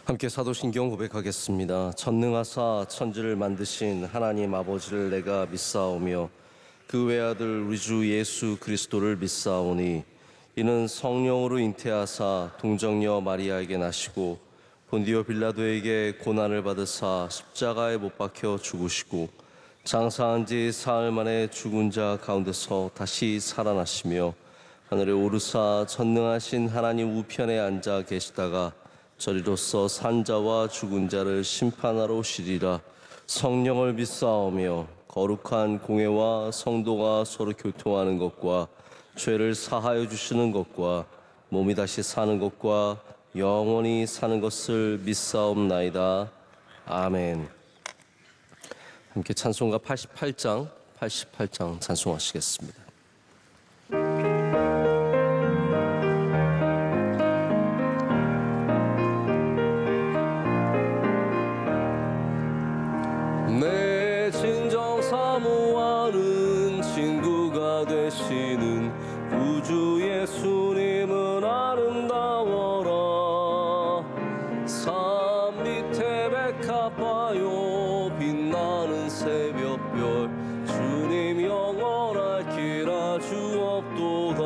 함께 사도신경 고백하겠습니다. 전능하사 천지를 만드신 하나님 아버지를 내가 믿사오며 그 외아들 우리 주 예수 그리스도를 믿사오니 이는 성령으로 잉태하사 동정녀 마리아에게 나시고 본디오 빌라도에게 고난을 받으사 십자가에 못 박혀 죽으시고 장사한 지 사흘 만에 죽은 자 가운데서 다시 살아나시며 하늘에 오르사 전능하신 하나님 우편에 앉아 계시다가 저리로서 산자와 죽은 자를 심판하러 오시리라. 성령을 믿사오며 거룩한 공회와 성도가 서로 교통하는 것과 죄를 사하여 주시는 것과 몸이 다시 사는 것과 영원히 사는 것을 믿사옵나이다. 아멘. 함께 찬송가 88장 찬송하시겠습니다. 내 진정 사모하는 친구가 되시는 구주 예수님은 아름다워라. 산 밑에 백합화요 빛나는 새벽별 주님 영원할기라 주옵도다.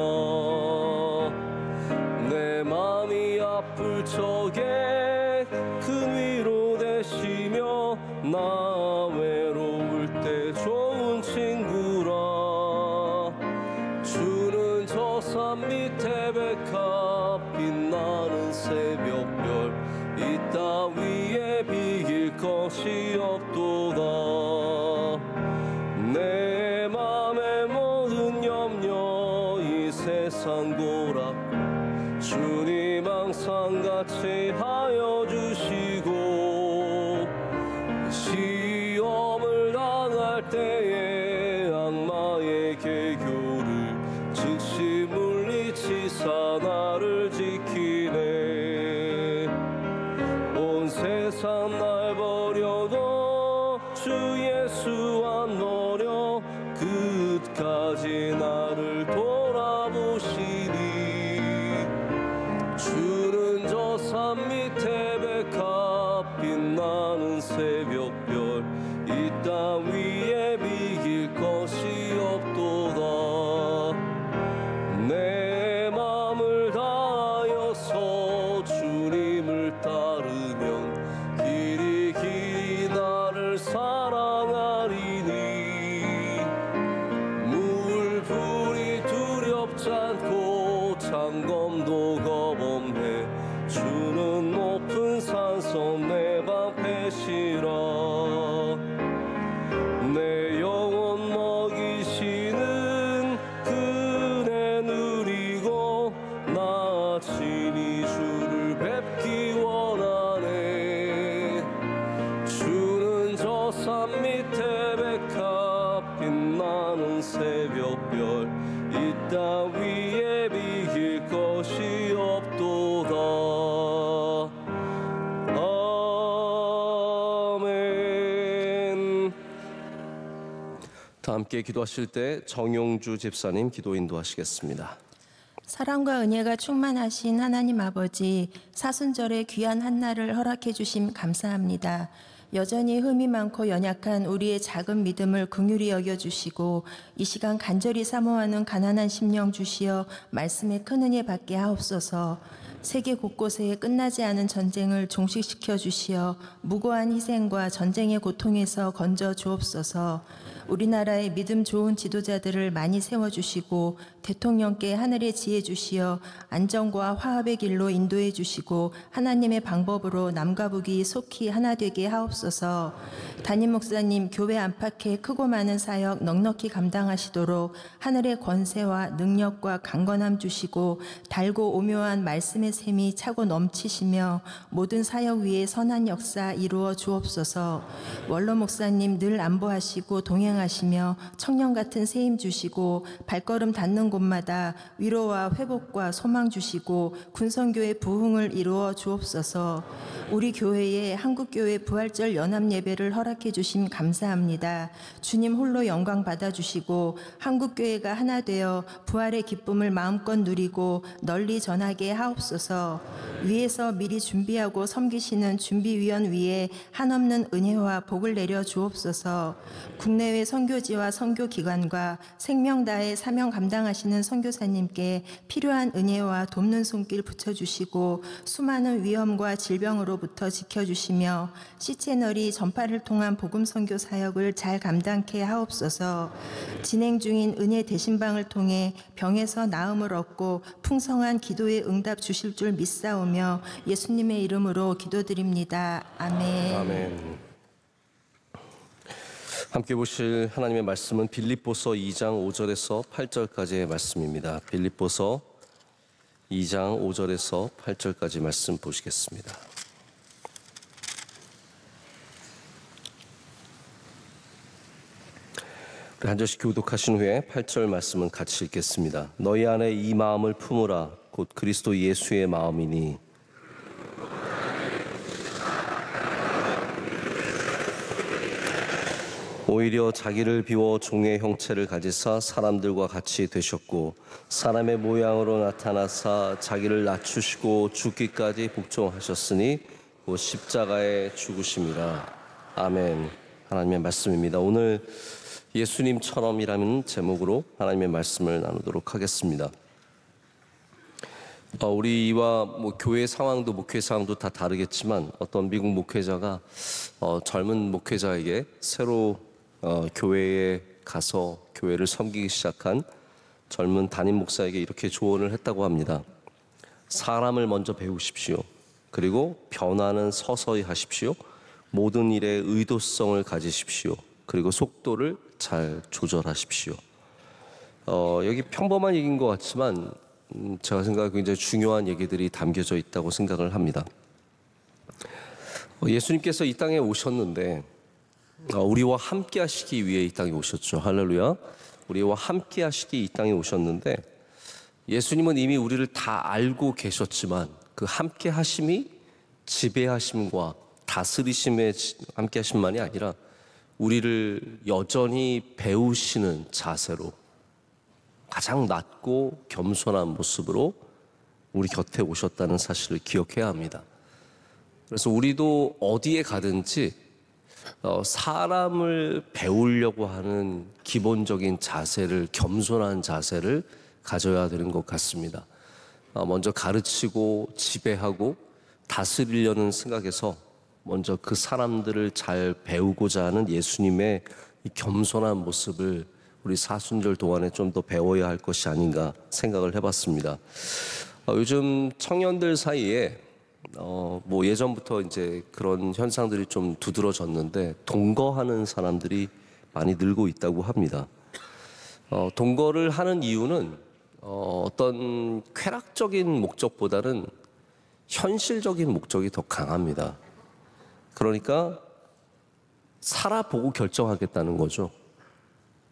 내 맘이 아플 적에 큰 위로 되시며 나 외로울 때 좋은 친구라. 주는 저 산 밑에 백합 빛나는 새벽별 이 따위에 비길 것이 없도다. 내 맘의 모든 염려 이 세상 고락고 주님 항상 같이 하여 주시고 시험을 당할 때에 악마의 계교를 즉시 물리치사 나를 지키네. 온 세상 날 버려도 주 예수 안 버려 끝까지 나를 돌아보시니. 주는 저 산 밑에 백합 빛나는 새벽별 이 땅 위에 비길 것이 없도다. 내 맘을 다하여서 주님을 따르면 길이 길이 나를 사랑하리니. 물불이 두렵지 않고 창검도 겁없네. 주는 높은 산성 내 방패시라. 내 영혼 먹이시는 그네 누리고 나 친히 주를 뵙기 원하네. 주는 저 산 밑에 백합 빛나는 새벽별 이 땅 위에 비길 것이 없도다. 아멘. 다 함께 기도하실 때 정용주 집사님 기도 인도하시겠습니다. 사랑과 은혜가 충만하신 하나님 아버지, 사순절의 귀한 한날을 허락해 주심 감사합니다. 여전히 흠이 많고 연약한 우리의 작은 믿음을 긍휼히 여겨주시고 이 시간 간절히 사모하는 가난한 심령 주시어 말씀에 큰 은혜 받게 하옵소서. 세계 곳곳에 끝나지 않은 전쟁을 종식시켜 주시어 무고한 희생과 전쟁의 고통에서 건져 주옵소서. 우리나라의 믿음 좋은 지도자들을 많이 세워주시고 대통령께 하늘의 지혜 주시어 안정과 화합의 길로 인도해 주시고 하나님의 방법으로 남과 북이 속히 하나 되게 하옵소서. 담임 목사님 교회 안팎의 크고 많은 사역 넉넉히 감당하시도록 하늘의 권세와 능력과 강건함 주시고 달고 오묘한 말씀의 샘이 차고 넘치시며 모든 사역 위에 선한 역사 이루어 주옵소서. 원로 목사님 늘 안보하시고 동행하시며 청년 같은 세임 주시고 발걸음 닿는 곳마다 위로와 회복과 소망 주시고 군성교회 부흥을 이루어 주옵소서. 우리 교회에 한국교회 부활절 연합예배를 허락해 주심 감사합니다. 주님 홀로 영광 받아주시고 한국교회가 하나 되어 부활의 기쁨을 마음껏 누리고 널리 전하게 하옵소서. 하옵소서. 위에서 미리 준비하고 섬기시는 준비위원 위에 한없는 은혜와 복을 내려 주옵소서. 국내외 선교지와 선교기관과 생명 다해 사명 감당하시는 선교사님께 필요한 은혜와 돕는 손길 붙여주시고 수많은 위험과 질병으로부터 지켜주시며 C채널이 전파를 통한 복음 선교 사역을 잘 감당케 하옵소서. 진행 중인 은혜 대신방을 통해 병에서 나음을 얻고 풍성한 기도의 응답 주실 줄 믿사오며 예수님의 이름으로 기도드립니다. 아멘. 아멘. 함께 보실 하나님의 말씀은 빌립보서 2장 5절에서 8절까지의 말씀입니다. 빌립보서 2장 5절에서 8절까지 말씀 보시겠습니다. 우리 한 절씩 교독하신 후에 8절 말씀은 같이 읽겠습니다. 너희 안에 이 마음을 품으라. 곧 그리스도 예수의 마음이니 오히려 자기를 비워 종의 형체를 가지사 사람들과 같이 되셨고 사람의 모양으로 나타나사 자기를 낮추시고 죽기까지 복종하셨으니 곧 십자가에 죽으심이라. 아멘. 하나님의 말씀입니다. 오늘 예수님처럼이라는 제목으로 하나님의 말씀을 나누도록 하겠습니다. 우리와 교회 상황도 목회 상황도 다 다르겠지만 어떤 미국 목회자가 젊은 목회자에게 새로 교회에 가서 교회를 섬기기 시작한 젊은 담임 목사에게 이렇게 조언을 했다고 합니다. 사람을 먼저 배우십시오. 그리고 변화는 서서히 하십시오. 모든 일에 의도성을 가지십시오. 그리고 속도를 잘 조절하십시오. 여기 평범한 얘기인 것 같지만 제가 생각하기에 굉장히 중요한 얘기들이 담겨져 있다고 생각을 합니다. 예수님께서 이 땅에 오셨는데 우리와 함께 하시기 위해 이 땅에 오셨죠. 할렐루야. 우리와 함께 하시기 이 땅에 오셨는데 예수님은 이미 우리를 다 알고 계셨지만 그 함께 하심이 지배하심과 다스리심의 함께 하심만이 아니라 우리를 여전히 배우시는 자세로 가장 낮고 겸손한 모습으로 우리 곁에 오셨다는 사실을 기억해야 합니다. 그래서 우리도 어디에 가든지 사람을 배우려고 하는 기본적인 자세를, 겸손한 자세를 가져야 되는 것 같습니다. 먼저 가르치고 지배하고 다스리려는 생각에서 먼저 그 사람들을 잘 배우고자 하는 예수님의 이 겸손한 모습을 우리 사순절 동안에 좀 더 배워야 할 것이 아닌가 생각을 해봤습니다. 요즘 청년들 사이에 예전부터 이제 그런 현상들이 좀 두드러졌는데 동거하는 사람들이 많이 늘고 있다고 합니다. 동거를 하는 이유는 어떤 쾌락적인 목적보다는 현실적인 목적이 더 강합니다. 그러니까 살아보고 결정하겠다는 거죠.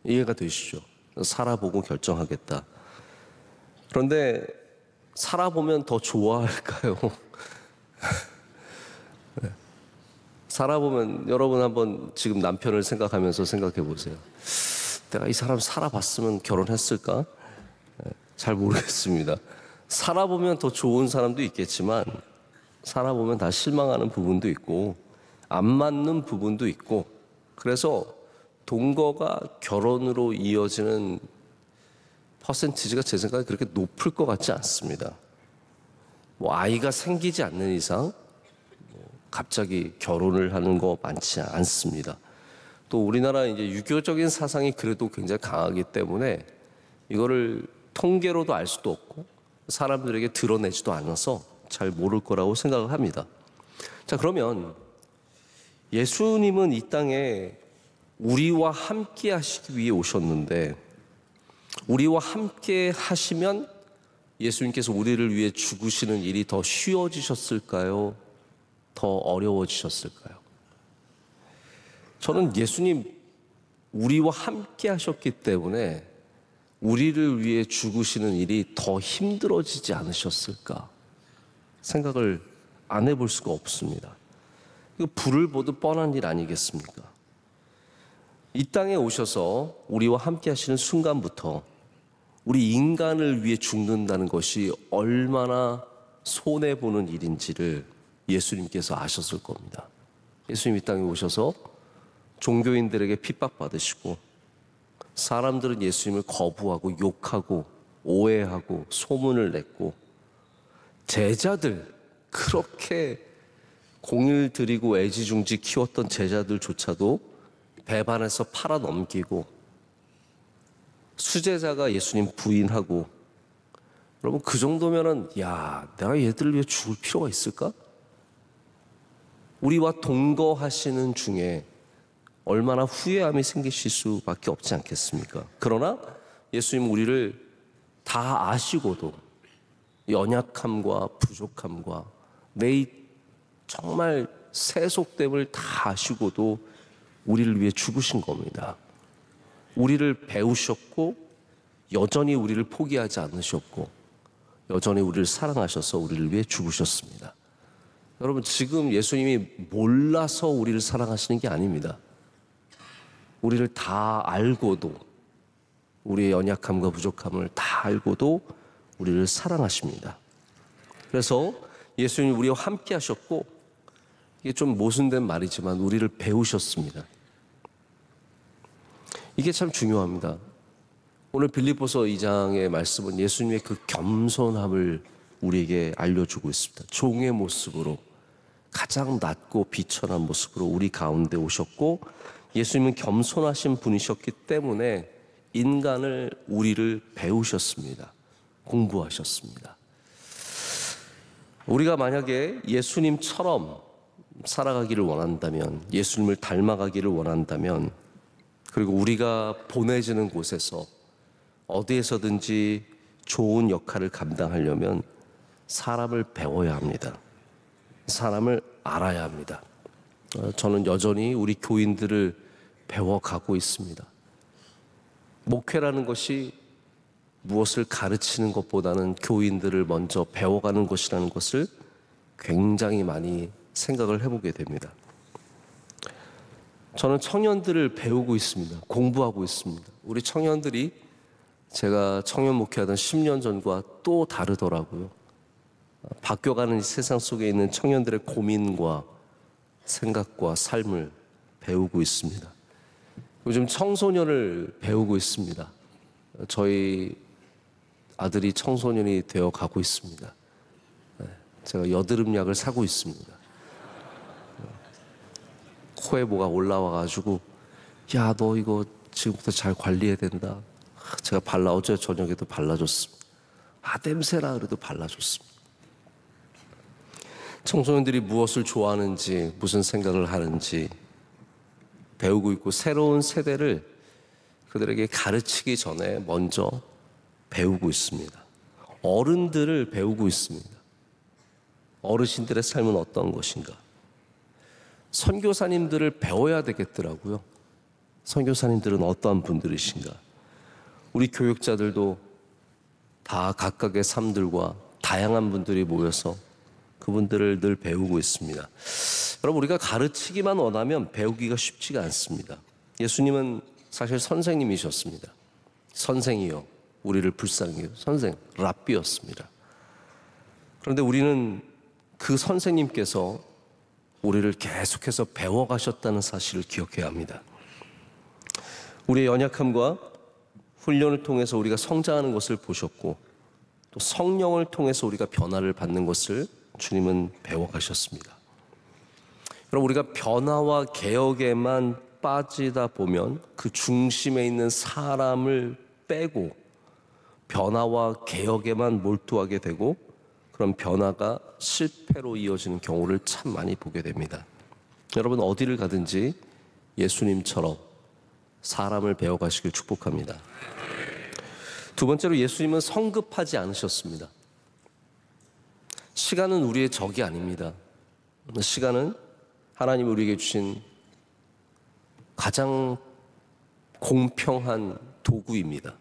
이해가 되시죠? 살아보고 결정하겠다. 그런데 살아보면 더 좋아할까요? 네. 살아보면 여러분 한번 지금 남편을 생각하면서 생각해 보세요. 내가 이 사람 살아봤으면 결혼했을까? 잘 모르겠습니다. 살아보면 더 좋은 사람도 있겠지만 살아보면 다 실망하는 부분도 있고 안 맞는 부분도 있고 그래서 동거가 결혼으로 이어지는 퍼센티지가 제 생각에 그렇게 높을 것 같지 않습니다. 아이가 생기지 않는 이상 갑자기 결혼을 하는 거 많지 않습니다. 또 우리나라 이제 유교적인 사상이 그래도 굉장히 강하기 때문에 이거를 통계로도 알 수도 없고 사람들에게 드러내지도 않아서 잘 모를 거라고 생각을 합니다. 자, 그러면 예수님은 이 땅에 우리와 함께 하시기 위해 오셨는데 우리와 함께 하시면 예수님께서 우리를 위해 죽으시는 일이 더 쉬워지셨을까요? 더 어려워지셨을까요? 저는 예수님 우리와 함께 하셨기 때문에 우리를 위해 죽으시는 일이 더 힘들어지지 않으셨을까 생각을 안 해볼 수가 없습니다. 이거 불을 보듯 뻔한 일 아니겠습니까? 이 땅에 오셔서 우리와 함께 하시는 순간부터 우리 인간을 위해 죽는다는 것이 얼마나 손해보는 일인지를 예수님께서 아셨을 겁니다. 예수님 이 땅에 오셔서 종교인들에게 핍박받으시고 사람들은 예수님을 거부하고 욕하고 오해하고 소문을 냈고 제자들, 그렇게 공일 들이고 애지중지 키웠던 제자들조차도 배반해서 팔아넘기고 수제자가 예수님 부인하고, 여러분 그 정도면은 야, 내가 얘들을 위해 죽을 필요가 있을까? 우리와 동거하시는 중에 얼마나 후회함이 생기실 수밖에 없지 않겠습니까? 그러나 예수님은 우리를 다 아시고도 연약함과 부족함과 내 정말 세속됨을 다 아시고도 우리를 위해 죽으신 겁니다. 우리를 배우셨고 여전히 우리를 포기하지 않으셨고 여전히 우리를 사랑하셔서 우리를 위해 죽으셨습니다. 여러분, 지금 예수님이 몰라서 우리를 사랑하시는 게 아닙니다. 우리를 다 알고도, 우리의 연약함과 부족함을 다 알고도 우리를 사랑하십니다. 그래서 예수님이 우리와 함께 하셨고, 이게 좀 모순된 말이지만 우리를 배우셨습니다. 이게 참 중요합니다. 오늘 빌립보서 2장의 말씀은 예수님의 그 겸손함을 우리에게 알려주고 있습니다. 종의 모습으로, 가장 낮고 비천한 모습으로 우리 가운데 오셨고, 예수님은 겸손하신 분이셨기 때문에 인간을, 우리를 배우셨습니다. 공부하셨습니다. 우리가 만약에 예수님처럼 살아가기를 원한다면, 예수님을 닮아가기를 원한다면, 그리고 우리가 보내지는 곳에서 어디에서든지 좋은 역할을 감당하려면 사람을 배워야 합니다. 사람을 알아야 합니다. 저는 여전히 우리 교인들을 배워가고 있습니다. 목회라는 것이 무엇을 가르치는 것보다는 교인들을 먼저 배워가는 것이라는 것을 굉장히 많이 생각을 해보게 됩니다. 저는 청년들을 배우고 있습니다. 공부하고 있습니다. 우리 청년들이 제가 청년 목회하던 10년 전과 또 다르더라고요. 바뀌어가는 세상 속에 있는 청년들의 고민과 생각과 삶을 배우고 있습니다. 요즘 청소년을 배우고 있습니다. 저희 아들이 청소년이 되어 가고 있습니다. 제가 여드름 약을 사고 있습니다. 코에 뭐가 올라와가지고, 야, 너 이거 지금부터 잘 관리해야 된다. 제가 어제 저녁에도 발라줬습니다. 냄새나 그래도 발라줬습니다. 청소년들이 무엇을 좋아하는지, 무슨 생각을 하는지 배우고 있고, 새로운 세대를 그들에게 가르치기 전에 먼저 배우고 있습니다. 어른들을 배우고 있습니다. 어르신들의 삶은 어떤 것인가? 선교사님들을 배워야 되겠더라고요. 선교사님들은 어떠한 분들이신가? 우리 교육자들도 다 각각의 삶들과 다양한 분들이 모여서 그분들을 늘 배우고 있습니다. 여러분, 우리가 가르치기만 원하면 배우기가 쉽지가 않습니다. 예수님은 사실 선생님이셨습니다. 선생이요, 우리를 불쌍히 해요. 선생, 랍비였습니다. 그런데 우리는 그 선생님께서 우리를 계속해서 배워가셨다는 사실을 기억해야 합니다. 우리의 연약함과 훈련을 통해서 우리가 성장하는 것을 보셨고, 또 성령을 통해서 우리가 변화를 받는 것을 주님은 배워가셨습니다. 여러분, 우리가 변화와 개혁에만 빠지다 보면 그 중심에 있는 사람을 빼고 변화와 개혁에만 몰두하게 되고, 그런 변화가 실패로 이어지는 경우를 참 많이 보게 됩니다. 여러분, 어디를 가든지 예수님처럼 사람을 배워가시길 축복합니다. 두 번째로, 예수님은 성급하지 않으셨습니다. 시간은 우리의 적이 아닙니다. 시간은 하나님이 우리에게 주신 가장 공평한 도구입니다.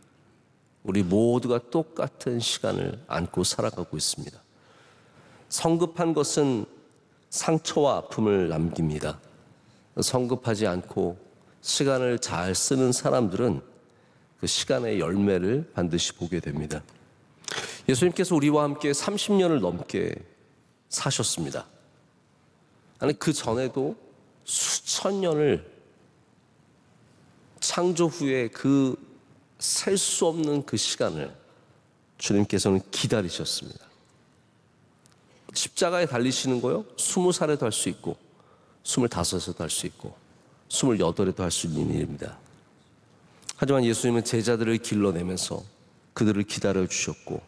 우리 모두가 똑같은 시간을 안고 살아가고 있습니다. 성급한 것은 상처와 아픔을 남깁니다. 성급하지 않고 시간을 잘 쓰는 사람들은 그 시간의 열매를 반드시 보게 됩니다. 예수님께서 우리와 함께 30년을 넘게 사셨습니다. 아니, 그 전에도 수천 년을 창조 후에 그 셀 수 없는 그 시간을 주님께서는 기다리셨습니다. 십자가에 달리시는 거요, 20살에도 할 수 있고 25에도 할 수 있고 28에도 할 수 있는 일입니다. 하지만 예수님은 제자들을 길러내면서 그들을 기다려 주셨고,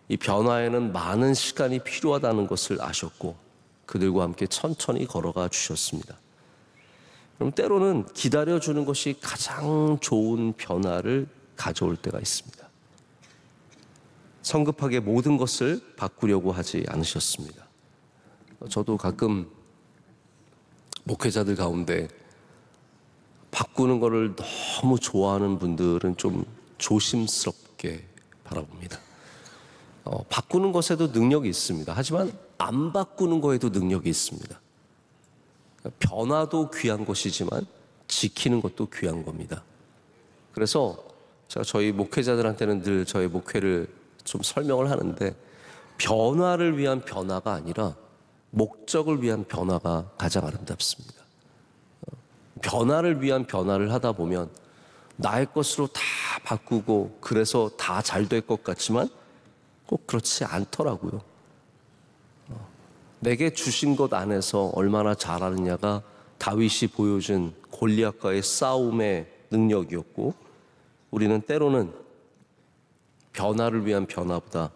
이 변화에는 많은 시간이 필요하다는 것을 아셨고 그들과 함께 천천히 걸어가 주셨습니다. 그럼 때로는 기다려주는 것이 가장 좋은 변화를 가져올 때가 있습니다. 성급하게 모든 것을 바꾸려고 하지 않으셨습니다. 저도 가끔 목회자들 가운데 바꾸는 것을 너무 좋아하는 분들은 좀 조심스럽게 바라봅니다. 바꾸는 것에도 능력이 있습니다. 하지만 안 바꾸는 거에도 능력이 있습니다. 변화도 귀한 것이지만 지키는 것도 귀한 겁니다. 그래서 제가 저희 목회자들한테는 늘 저희 목회를 좀 설명을 하는데, 변화를 위한 변화가 아니라 목적을 위한 변화가 가장 아름답습니다. 변화를 위한 변화를 하다 보면 나의 것으로 다 바꾸고 그래서 다 잘 될 것 같지만 꼭 그렇지 않더라고요. 내게 주신 것 안에서 얼마나 잘하느냐가 다윗이 보여준 골리앗과의 싸움의 능력이었고, 우리는 때로는 변화를 위한 변화보다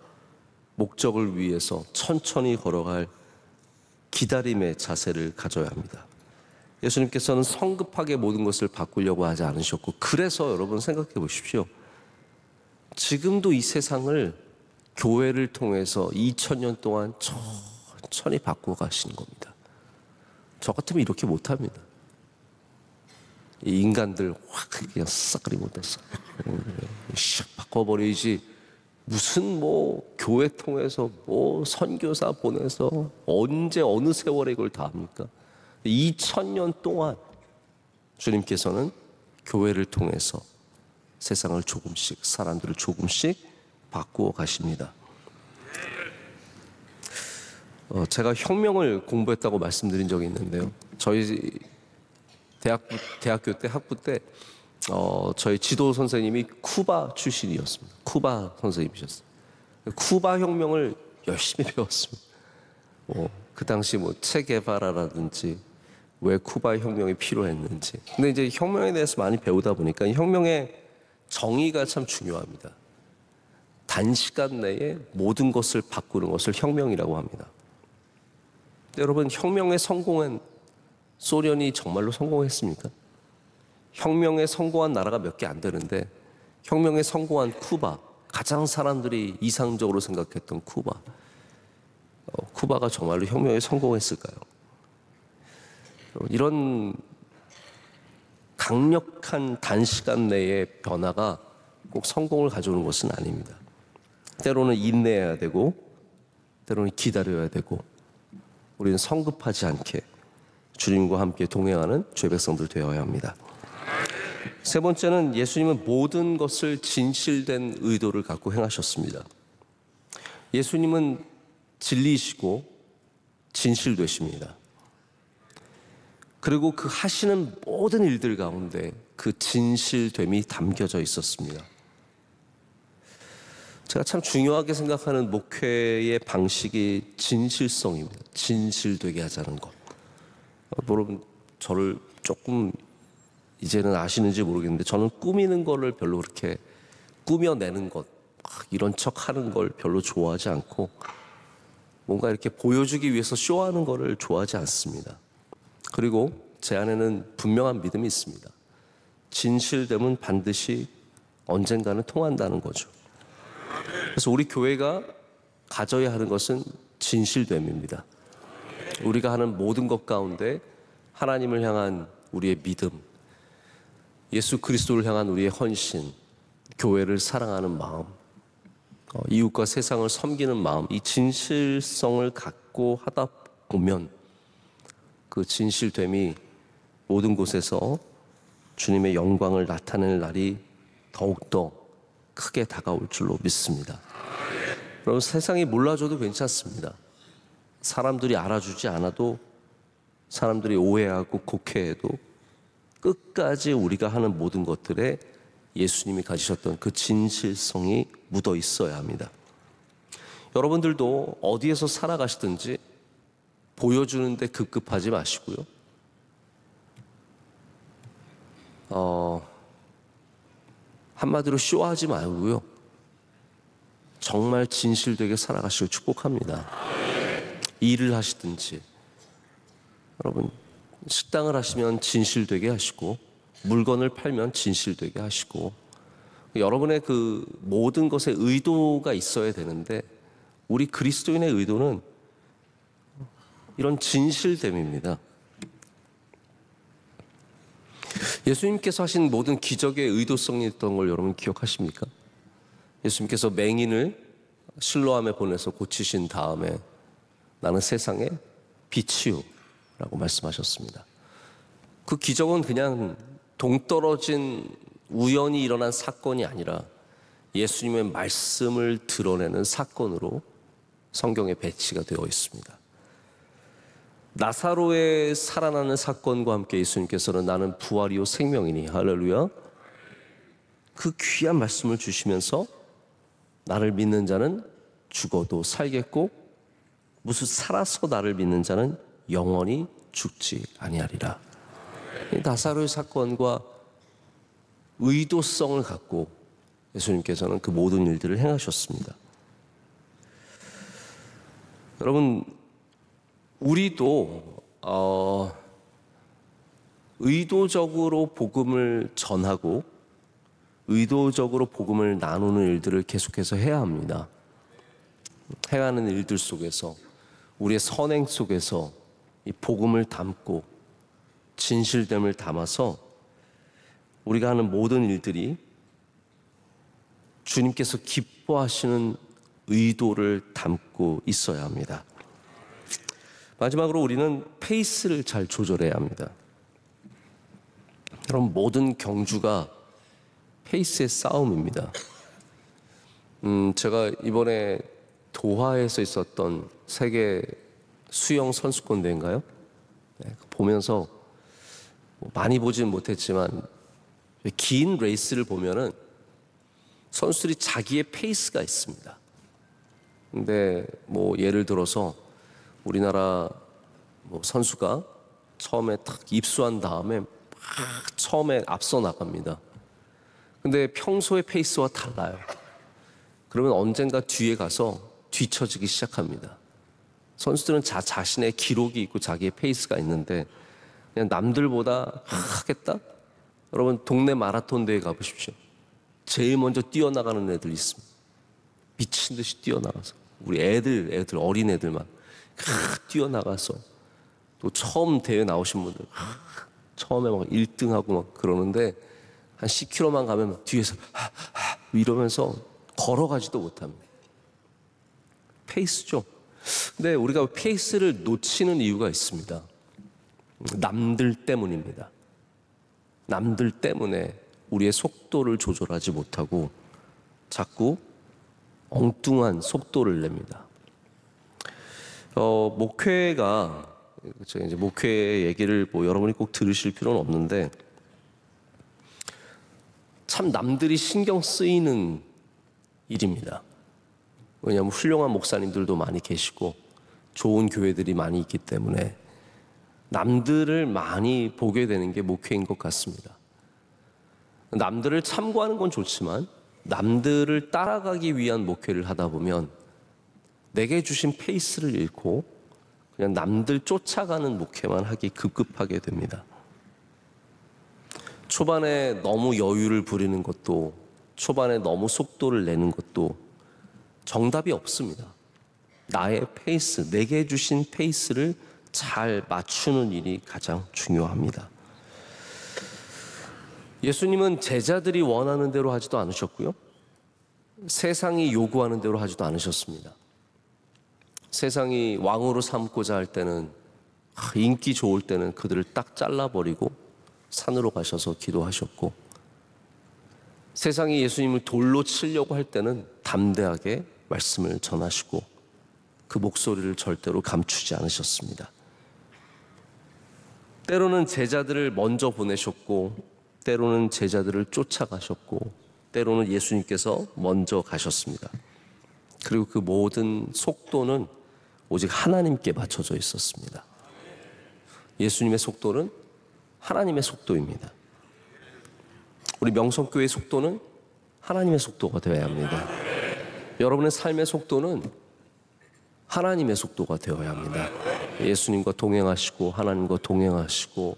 목적을 위해서 천천히 걸어갈 기다림의 자세를 가져야 합니다. 예수님께서는 성급하게 모든 것을 바꾸려고 하지 않으셨고, 그래서 여러분 생각해 보십시오. 지금도 이 세상을 교회를 통해서 2000년 동안 천천히 바꾸어 가시는 겁니다. 저 같으면 이렇게 못합니다. 이 인간들 확 그냥 싹 그리고 싹 바꿔버리지, 무슨 뭐 교회 통해서 뭐 선교사 보내서 언제 어느 세월에 이걸 다 합니까? 2000년 동안 주님께서는 교회를 통해서 세상을 조금씩, 사람들을 조금씩 바꾸어 가십니다. 제가 혁명을 공부했다고 말씀드린 적이 있는데요. 저희 대학교 때 학부 때 저희 지도 선생님이 쿠바 출신이었습니다. 쿠바 선생님이셨어요. 쿠바 혁명을 열심히 배웠습니다. 그 당시 뭐 체게바라라든지 왜 쿠바 혁명이 필요했는지. 근데 이제 혁명에 대해서 많이 배우다 보니까 혁명의 정의가 참 중요합니다. 단시간 내에 모든 것을 바꾸는 것을 혁명이라고 합니다. 여러분, 혁명에 성공한 소련이 정말로 성공했습니까? 혁명에 성공한 나라가 몇 개 안 되는데, 혁명에 성공한 쿠바, 가장 사람들이 이상적으로 생각했던 쿠바, 쿠바가 정말로 혁명에 성공했을까요? 이런 강력한 단시간 내의 변화가 꼭 성공을 가져오는 것은 아닙니다. 때로는 인내해야 되고, 때로는 기다려야 되고, 우리는 성급하지 않게 주님과 함께 동행하는 주의 백성들 되어야 합니다. 세 번째는 예수님은 모든 것을 진실된 의도를 갖고 행하셨습니다. 예수님은 진리이시고 진실되십니다. 그리고 그 하시는 모든 일들 가운데 그 진실됨이 담겨져 있었습니다. 제가 참 중요하게 생각하는 목회의 방식이 진실성입니다. 진실되게 하자는 것. 여러분, 저를 조금 이제는 아시는지 모르겠는데, 저는 꾸미는 거를 별로 그렇게 꾸며내는 것, 이런 척 하는 걸 별로 좋아하지 않고, 뭔가 이렇게 보여주기 위해서 쇼하는 거를 좋아하지 않습니다. 그리고 제 안에는 분명한 믿음이 있습니다. 진실됨은 반드시 언젠가는 통한다는 거죠. 그래서 우리 교회가 가져야 하는 것은 진실됨입니다. 우리가 하는 모든 것 가운데 하나님을 향한 우리의 믿음, 예수 그리스도를 향한 우리의 헌신, 교회를 사랑하는 마음, 이웃과 세상을 섬기는 마음, 이 진실성을 갖고 하다 보면 그 진실됨이 모든 곳에서 주님의 영광을 나타낼 날이 더욱더 크게 다가올 줄로 믿습니다. 여러분, 세상이 몰라줘도 괜찮습니다. 사람들이 알아주지 않아도, 사람들이 오해하고 곡해해도 끝까지 우리가 하는 모든 것들에 예수님이 가지셨던 그 진실성이 묻어 있어야 합니다. 여러분들도 어디에서 살아가시든지 보여주는데 급급하지 마시고요. 한마디로 쇼하지 말고요. 정말 진실되게 살아가시길 축복합니다. 일을 하시든지, 여러분, 식당을 하시면 진실되게 하시고, 물건을 팔면 진실되게 하시고, 여러분의 그 모든 것에 의도가 있어야 되는데, 우리 그리스도인의 의도는 이런 진실됨입니다. 예수님께서 하신 모든 기적의 의도성이 있던 걸 여러분 기억하십니까? 예수님께서 맹인을 실로암에 보내서 고치신 다음에 나는 세상의 빛이요 라고 말씀하셨습니다. 그 기적은 그냥 동떨어진 우연히 일어난 사건이 아니라 예수님의 말씀을 드러내는 사건으로 성경에 배치가 되어 있습니다. 나사로의 살아나는 사건과 함께 예수님께서는 나는 부활이요 생명이니, 할렐루야, 그 귀한 말씀을 주시면서 나를 믿는 자는 죽어도 살겠고 무슨 살아서 나를 믿는 자는 영원히 죽지 아니하리라. 나사로의 사건과 의도성을 갖고 예수님께서는 그 모든 일들을 행하셨습니다. 여러분, 우리도 의도적으로 복음을 전하고 의도적으로 복음을 나누는 일들을 계속해서 해야 합니다. 행하는 일들 속에서, 우리의 선행 속에서 이 복음을 담고 진실됨을 담아서 우리가 하는 모든 일들이 주님께서 기뻐하시는 의도를 담고 있어야 합니다. 마지막으로 우리는 페이스를 잘 조절해야 합니다. 그럼 모든 경주가 페이스의 싸움입니다. 제가 이번에 도하에서 있었던 세계 수영 선수권 대회인가요? 네, 보면서 많이 보지는 못했지만 긴 레이스를 보면은 선수들이 자기의 페이스가 있습니다. 근데 뭐 예를 들어서 우리나라 뭐 선수가 처음에 딱 입수한 다음에 막 처음에 앞서 나갑니다. 근데 평소의 페이스와 달라요. 그러면 언젠가 뒤에 가서 뒤처지기 시작합니다. 선수들은 자신의 기록이 있고 자기의 페이스가 있는데 그냥 남들보다 하겠다? 여러분, 동네 마라톤 대회 가보십시오. 제일 먼저 뛰어나가는 애들 있습니다. 미친 듯이 뛰어나가서 우리 애들 어린 애들만 뛰어나가서, 또 처음 대회 나오신 분들 처음에 막 1등하고 막 그러는데 한 10km만 가면 막 뒤에서 이러면서 걸어가지도 못합니다. 페이스죠. 근데 우리가 페이스를 놓치는 이유가 있습니다. 남들 때문입니다. 남들 때문에 우리의 속도를 조절하지 못하고 자꾸 엉뚱한 속도를 냅니다. 목회가, 이제 목회 얘기를 뭐 여러분이 꼭 들으실 필요는 없는데, 참 남들이 신경 쓰이는 일입니다. 왜냐하면 훌륭한 목사님들도 많이 계시고 좋은 교회들이 많이 있기 때문에 남들을 많이 보게 되는 게 목회인 것 같습니다. 남들을 참고하는 건 좋지만 남들을 따라가기 위한 목회를 하다 보면 내게 주신 페이스를 잃고 그냥 남들 쫓아가는 목회만 하기 급급하게 됩니다. 초반에 너무 여유를 부리는 것도, 초반에 너무 속도를 내는 것도 정답이 없습니다. 나의 페이스, 내게 주신 페이스를 잘 맞추는 일이 가장 중요합니다. 예수님은 제자들이 원하는 대로 하지도 않으셨고요, 세상이 요구하는 대로 하지도 않으셨습니다. 세상이 왕으로 삼고자 할 때는, 인기 좋을 때는 그들을 딱 잘라버리고 산으로 가셔서 기도하셨고, 세상이 예수님을 돌로 치려고 할 때는 담대하게 말씀을 전하시고 그 목소리를 절대로 감추지 않으셨습니다. 때로는 제자들을 먼저 보내셨고, 때로는 제자들을 쫓아가셨고, 때로는 예수님께서 먼저 가셨습니다. 그리고 그 모든 속도는 오직 하나님께 맞춰져 있었습니다. 예수님의 속도는 하나님의 속도입니다. 우리 명성교회의 속도는 하나님의 속도가 되어야 합니다. 여러분의 삶의 속도는 하나님의 속도가 되어야 합니다. 예수님과 동행하시고 하나님과 동행하시고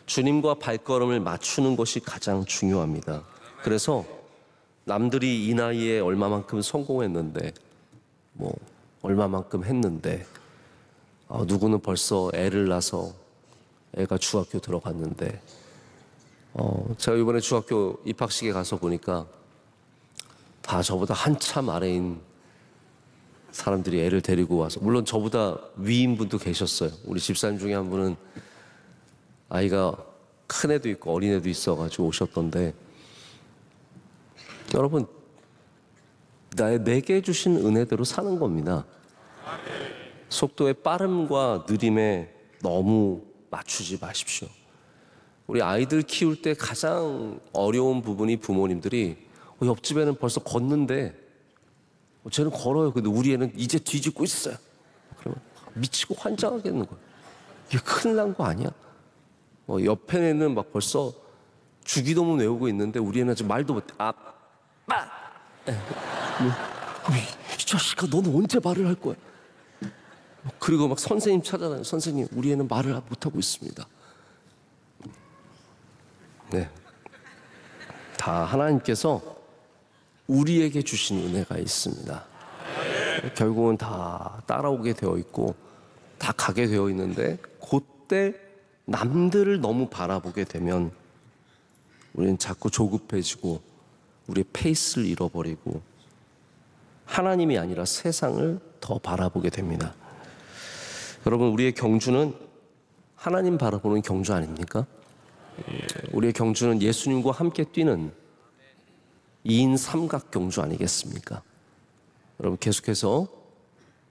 주님과 발걸음을 맞추는 것이 가장 중요합니다. 그래서 남들이 이 나이에 얼마만큼 성공했는데, 얼마만큼 했는데, 누구는 벌써 애를 낳아서 애가 중학교 들어갔는데, 제가 이번에 중학교 입학식에 가서 보니까 다 저보다 한참 아래인 사람들이 애를 데리고 와서, 물론 저보다 위인 분도 계셨어요. 우리 집사님 중에 한 분은 아이가 큰 애도 있고 어린 애도 있어가지고 오셨던데, 여러분, 내게 주신 은혜대로 사는 겁니다. 속도의 빠름과 느림에 너무 맞추지 마십시오. 우리 아이들 키울 때 가장 어려운 부분이 부모님들이 옆집에는 벌써 걷는데 쟤는 걸어요. 근데 우리 애는 이제 뒤집고 있어요. 그러면 미치고 환장하겠는 거예요. 이게 큰일 난 거 아니야? 옆에 애는 막 벌써 주기도문 외우고 있는데 우리 애는 아직 말도 못해. 아빠! 이 자식아, 너는 언제 말을 할 거야? 그리고 막 선생님 찾아다녀요. 선생님, 우리 애는 말을 못하고 있습니다. 네, 다 하나님께서 우리에게 주신 은혜가 있습니다. 결국은 다 따라오게 되어 있고 다 가게 되어 있는데, 그때 남들을 너무 바라보게 되면 우리는 자꾸 조급해지고 우리의 페이스를 잃어버리고 하나님이 아니라 세상을 더 바라보게 됩니다. 여러분, 우리의 경주는 하나님 바라보는 경주 아닙니까? 우리의 경주는 예수님과 함께 뛰는 2인 삼각 경주 아니겠습니까? 여러분, 계속해서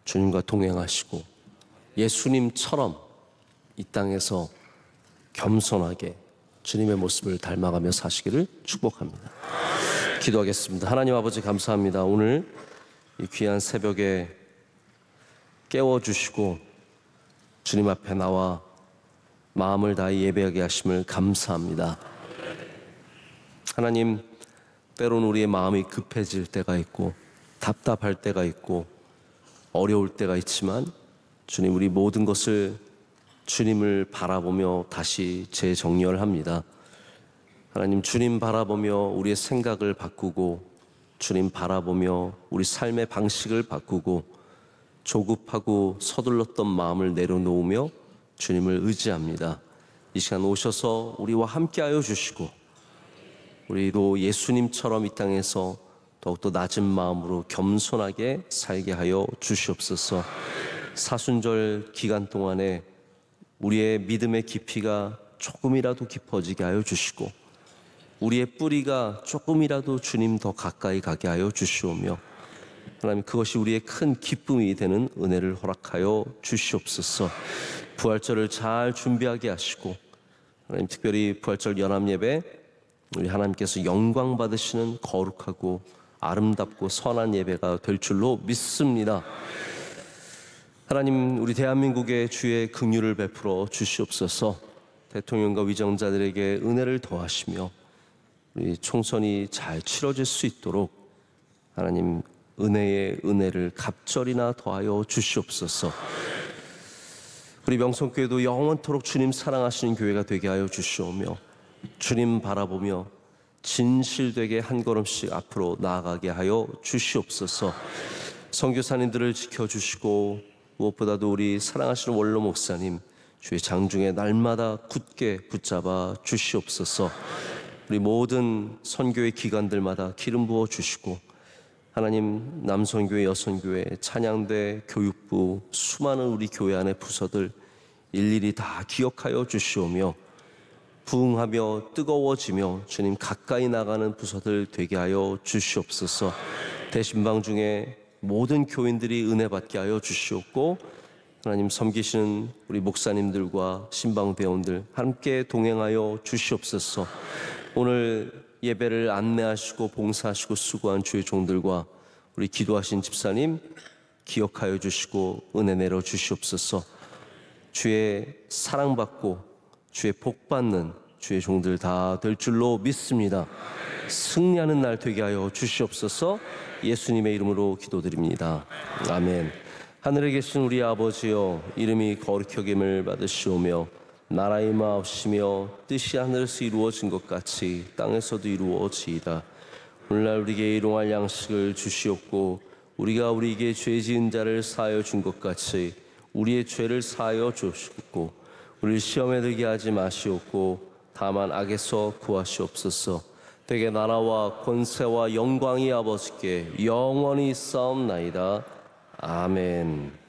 주님과 동행하시고 예수님처럼 이 땅에서 겸손하게 주님의 모습을 닮아가며 사시기를 축복합니다. 기도하겠습니다. 하나님 아버지, 감사합니다. 오늘 이 귀한 새벽에 깨워주시고 주님 앞에 나와 마음을 다해 예배하게 하심을 감사합니다. 하나님, 때로는 우리의 마음이 급해질 때가 있고 답답할 때가 있고 어려울 때가 있지만, 주님, 우리 모든 것을 주님을 바라보며 다시 재정렬합니다. 하나님, 주님 바라보며 우리의 생각을 바꾸고, 주님 바라보며 우리 삶의 방식을 바꾸고, 조급하고 서둘렀던 마음을 내려놓으며 주님을 의지합니다. 이 시간 오셔서 우리와 함께하여 주시고, 우리도 예수님처럼 이 땅에서 더욱더 낮은 마음으로 겸손하게 살게 하여 주시옵소서. 사순절 기간 동안에 우리의 믿음의 깊이가 조금이라도 깊어지게 하여 주시고, 우리의 뿌리가 조금이라도 주님 더 가까이 가게 하여 주시오며, 하나님, 그것이 우리의 큰 기쁨이 되는 은혜를 허락하여 주시옵소서. 부활절을 잘 준비하게 하시고, 하나님, 특별히 부활절 연합예배 우리 하나님께서 영광 받으시는 거룩하고 아름답고 선한 예배가 될 줄로 믿습니다. 하나님, 우리 대한민국에 주의 긍휼을 베풀어 주시옵소서. 대통령과 위정자들에게 은혜를 더하시며 우리 총선이 잘 치러질 수 있도록 하나님, 은혜의 은혜를 갑절이나 더하여 주시옵소서. 우리 명성교회도 영원토록 주님 사랑하시는 교회가 되게 하여 주시오며, 주님 바라보며 진실되게 한 걸음씩 앞으로 나아가게 하여 주시옵소서. 선교사님들을 지켜주시고, 무엇보다도 우리 사랑하시는 원로 목사님 주의 장중에 날마다 굳게 붙잡아 주시옵소서. 우리 모든 선교의 기관들마다 기름 부어 주시고, 하나님, 남선교회, 여선교회, 찬양대, 교육부, 수많은 우리 교회 안의 부서들 일일이 다 기억하여 주시오며, 부흥하며 뜨거워지며 주님 가까이 나가는 부서들 되게 하여 주시옵소서. 대신방 중에 모든 교인들이 은혜 받게 하여 주시옵고, 하나님 섬기시는 우리 목사님들과 신방대원들 함께 동행하여 주시옵소서. 오늘 예배를 안내하시고 봉사하시고 수고한 주의 종들과 우리 기도하신 집사님 기억하여 주시고 은혜 내려 주시옵소서. 주의 사랑받고 주의 복받는 주의 종들 다 될 줄로 믿습니다. 승리하는 날 되게 하여 주시옵소서. 예수님의 이름으로 기도드립니다. 아멘. 하늘에 계신 우리 아버지여, 이름이 거룩히 여김을 받으시오며 나라의 마옵시며 뜻이 하늘에서 이루어진 것 같이 땅에서도 이루어지이다. 오늘날 우리에게 일용할 양식을 주시옵고, 우리가 우리에게 죄 지은 자를 사하여 준 것 같이 우리의 죄를 사하여 주시옵고, 우리를 시험에 들게 하지 마시옵고 다만 악에서 구하시옵소서. 되게 나라와 권세와 영광이 아버지께 영원히 있사옵나이다. 아멘.